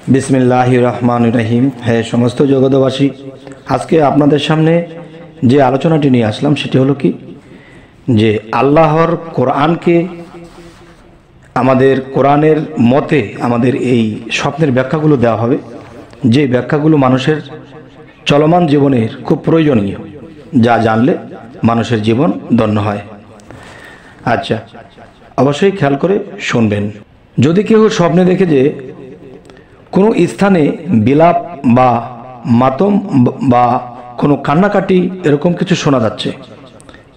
बिस्मिल्लाहिर रहमानिर रहीम। है समस्त जगतवासी, आज के आपनादेर सामने जे आलोचनाटी निये आसलाम सेटी हलो कि जे आल्लाहर कुरआन के आमादेर कुरआनेर मते आमादेर एई स्वप्नेर व्याख्यागुलो देওয়া হবে, जे व्याख्यागुलो मानुषेर चलमान जीवनेर खूब प्रयोजनीय, जा जानले मानुषेर जीवन धन्य हय। अच्छा, अवश्यई ख्याल करे शुनबेन। यदि केउ स्वप्ने देखे जे কোনো স্থানে বিলাপ বা মাতম বা কোনো কান্নাকাটি এরকম কিছু শোনা যাচ্ছে,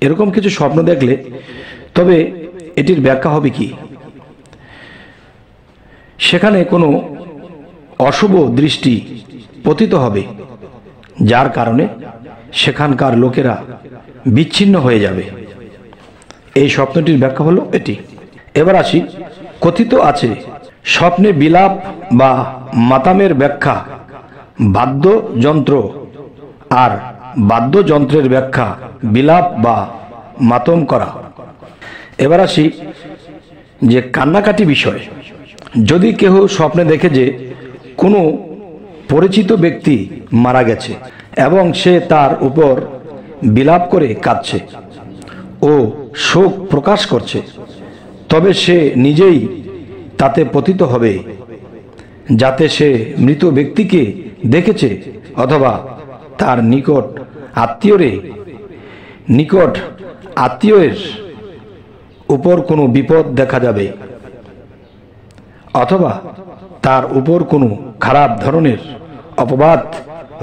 এরকম কিছু স্বপ্ন দেখলে তবে এটির ব্যাখ্যা হবে কি? সেখানে কোনো অশুভ দৃষ্টি পতিত হবে, যার কারণে সেখানকার লোকেরা বিচ্ছিন্ন হয়ে যাবে। এই স্বপ্নটির ব্যাখ্যা হলো এটি। এবার আসি, কথিত আছে স্বপ্নে বিলাপ বা মাতামের ব্যাখ্যা বাদ্যযন্ত্র, আর বাদ্যযন্ত্রের ব্যাখ্যা বিলাপ বা মাতম করা। এবার আসি যে কান্নাকাটি বিষয়। যদি কেউ স্বপ্নে দেখে যে কোনো পরিচিত ব্যক্তি মারা গেছে এবং সে তার উপর বিলাপ করে কাঁদছে ও শোক প্রকাশ করছে, তবে সে নিজেই তাতে পতিত হবে, যাতে সে মৃত ব্যক্তিকে দেখেছে অথবা তার নিকট আত্মীয়ের উপর কোনো বিপদ দেখা যাবে অথবা তার উপর কোনো খারাপ ধরনের অপবাদ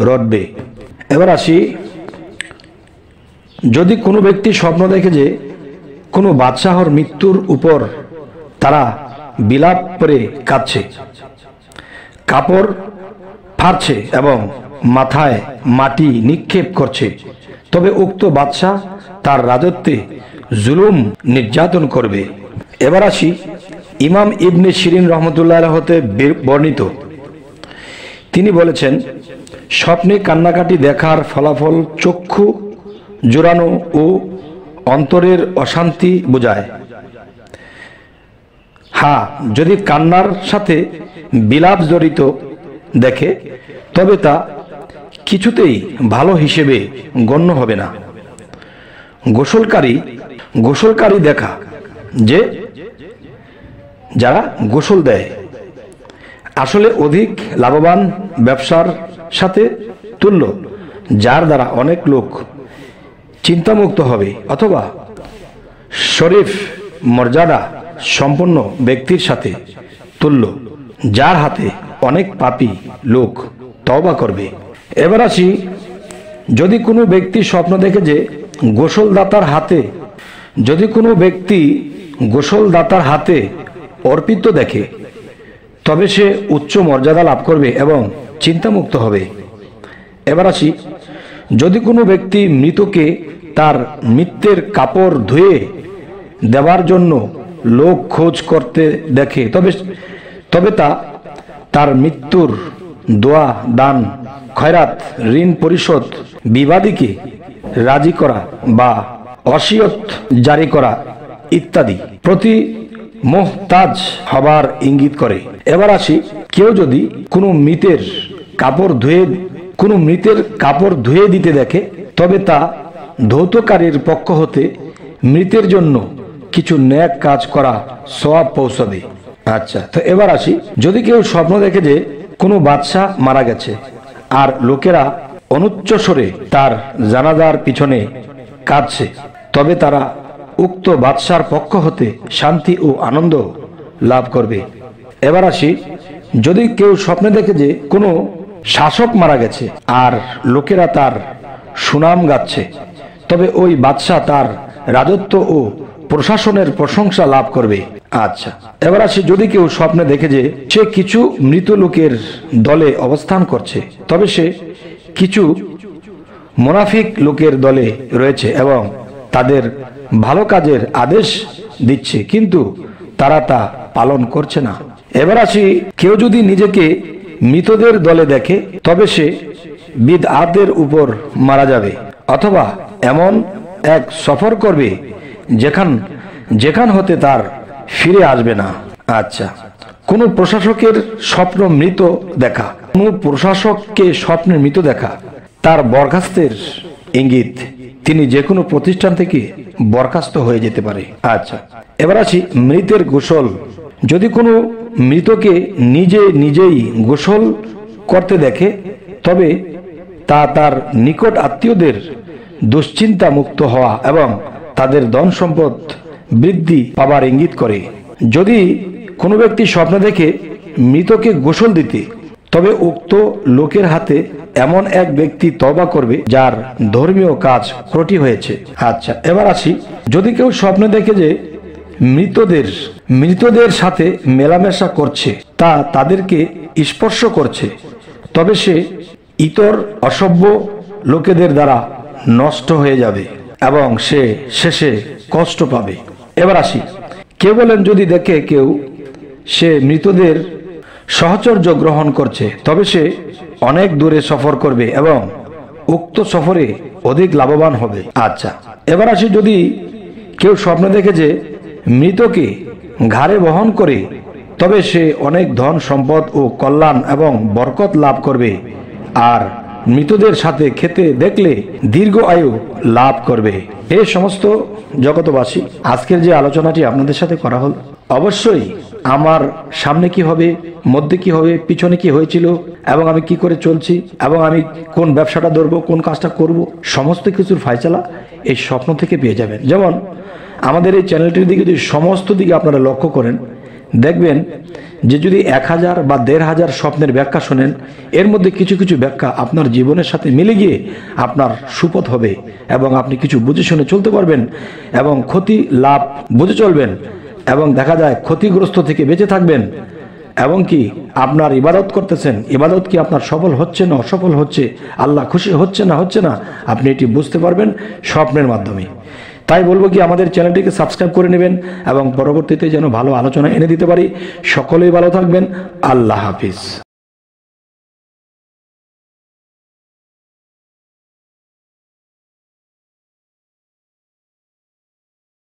রটবে। এবার আসি, যদি কোনো ব্যক্তি স্বপ্ন দেখে যে কোনো বাদশাহর মৃত্যুর উপর তারা বিলাপ করে কাঁদছে, কাপড় ফাড়ছে এবং মাথায় মাটি নিক্ষেপ করছে, তবে উক্ত বাদশাহ তার রাজত্বে জুলুম নির্যাতন করবে। এবার আসি, ইমাম ইবনে শিরিন রহমতুল্লাহ আলাইহি হতে বর্ণিত, তিনি বলেছেন, স্বপ্নে কান্নাকাটি দেখার ফলাফল চক্ষু জোড়ানো ও অন্তরের অশান্তি বোঝায়। হ্যাঁ, যদি কান্নার সাথে বিলাপ জড়িত দেখে তবে তা কিছুতেই ভালো হিসেবে গণ্য হবে না। গোসলকারী দেখা, যে যারা গোসল দেয়, আসলে অধিক লাভবান ব্যবসার সাথে তুল্য, যার দ্বারা অনেক লোক চিন্তামুক্ত হবে, অথবা শরীফ মর্যাদা সম্পন্ন ব্যক্তির সাথে তুল্য, যার হাতে অনেক পাপী লোক তওবা করবে। এবার আসি, যদি কোনো ব্যক্তি স্বপ্ন দেখে যে গোসলদাতার হাতে অর্পিত দেখে, তবে সে উচ্চ মর্যাদা লাভ করবে এবং চিন্তামুক্ত হবে। এবার আসি, যদি কোনো ব্যক্তি মৃতকে তার মৃত্যের কাপড় ধুয়ে দেওয়ার জন্য লোক খোঁজ করতে দেখে, তবে তা তার মৃত্যুর দোয়া, দান, খয়রাত, ঋণ পরিশোধ, বিবাদীকে রাজি করা বা ওসিয়ত জারি করা ইত্যাদি প্রতি মুহতাজ হবার ইঙ্গিত করে। এবার আসি, কেউ যদি কোনো মৃতের কাপড় ধুয়ে দিতে দেখে, তবে তা ধৌতকারীর পক্ষ হতে মৃতের জন্য কিছু নেক কাজ করা সওয়াব পৌঁছাবে। আচ্ছা, তো এবার আসি, যদি কেউ স্বপ্ন দেখে যে কোনো বাদশাহ মারা গেছে আর লোকেরা অনুচ্চস্বরে তার জানাজার পিছনে কাঁদছে, তবে তারা উক্ত বাদশার পক্ষ হতে শান্তি ও আনন্দ লাভ করবে। এবার আসি, যদি কেউ স্বপ্নে দেখে যে কোনো শাসক মারা গেছে আর লোকেরা তার সুনাম গাচ্ছে, তবে ওই বাদশাহ তার রাজত্ব ও প্রশাসনের প্রশংসা লাভ করবে। আচ্ছা, এবার আসি, যদি কেউ স্বপ্নে দেখে যে সে কিছু মৃত লোকের দলে অবস্থান করছে, তবে সে কিছু মুনাফিক লোকের দলে রয়েছে এবং তাদের ভালো কাজের আদেশ দিচ্ছে, কিন্তু তারা তা পালন করছে না। এবার আসি, কেউ যদি নিজেকে মৃতদের দলে দেখে, তবে সে বিদআতের উপর মারা যাবে অথবা এমন এক সফর করবে যেখান হতে তার ফিরে আসবে না। আচ্ছা, কোনো প্রশাসকের স্বপ্ন মৃত দেখা, কোনো প্রশাসককে স্বপ্নে মৃত দেখা তার বরখাস্তের ইঙ্গিত। তিনি যে কোনো প্রতিষ্ঠান থেকে বরখাস্ত হয়ে যেতে পারে। আচ্ছা, এবার আসি মৃতের গোসল। যদি কোনো মৃতকে নিজেই গোসল করতে দেখে তবে তা তার নিকট আত্মীয়দের দুশ্চিন্তা মুক্ত হওয়া এবং তাদের ধন সম্পদ বৃদ্ধি পাবার ইঙ্গিত করে। যদি কোনো ব্যক্তি স্বপ্নে দেখে মৃতকে গোসল দিতে তবে উক্ত লোকের হাতে এমন এক ব্যক্তি তওবা করবে যার ধর্মীয় কাজ ত্রুটি হয়েছে। আচ্ছা, এবার আসি যদি কেউ স্বপ্নে দেখে যে মৃতদের সাথে মেলামেশা করছে, তা তাদেরকে স্পর্শ করছে, তবে সে ইতর অসভ্য লোকেদের দ্বারা নষ্ট হয়ে যাবে এবং সে শেষে কষ্ট পাবে। এবার আসি, কেউ বলেন যদি দেখে কেউ সে মৃতদের সহচর্য গ্রহণ করছে তবে সে অনেক দূরে সফর করবে এবং উক্ত সফরে অধিক লাভবান হবে। আচ্ছা, এবার আসি যদি কেউ স্বপ্ন দেখে যে মৃতকে ঘাড়ে বহন করে তবে সে অনেক ধন সম্পদ ও কল্যাণ এবং বরকত লাভ করবে, আর মৃতদের সাথে খেতে দেখলে দীর্ঘ আয়ু লাভ করবে। এই সমস্ত জগতবাসী, আজকের যে আলোচনাটি আপনাদের সাথে করা হল, অবশ্যই আমার সামনে কি হবে, মধ্যে কি হবে, পিছনে কি হয়েছিল এবং আমি কি করে চলছি এবং আমি কোন ব্যবসাটা ধরবো, কোন কাজটা করব, সমস্ত কিছুর ফায়সালা এই স্বপ্ন থেকে পেয়ে যাবেন। যেমন আমাদের এই চ্যানেলটির দিকে যদি সমস্ত দিকে আপনারা লক্ষ্য করেন, দেখবেন যে যদি 1000 বা 1500 স্বপ্নের ব্যাখ্যা শোনেন, এর মধ্যে কিছু কিছু ব্যাখ্যা আপনার জীবনের সাথে মিলে গিয়ে আপনার সুপথ হবে এবং আপনি কিছু বুঝে শুনে চলতে পারবেন এবং ক্ষতি লাভ বুঝে চলবেন এবং দেখা যায় ক্ষতিগ্রস্ত থেকে বেঁচে থাকবেন। এবং কি আপনার ইবাদত করতেছেন, ইবাদত কি আপনার সফল হচ্ছে না অসফল হচ্ছে, আল্লাহ খুশি হচ্ছে না আপনি এটি বুঝতে পারবেন স্বপ্নের মাধ্যমে। তাই বলবো কি আমাদের চ্যানেলটিকে সাবস্ক্রাইব করে নেবেন এবং পরবর্তীতে যেন ভালো আলোচনা এনে দিতে পারি। সকলেই ভালো থাকবেন। আল্লাহ হাফিজ।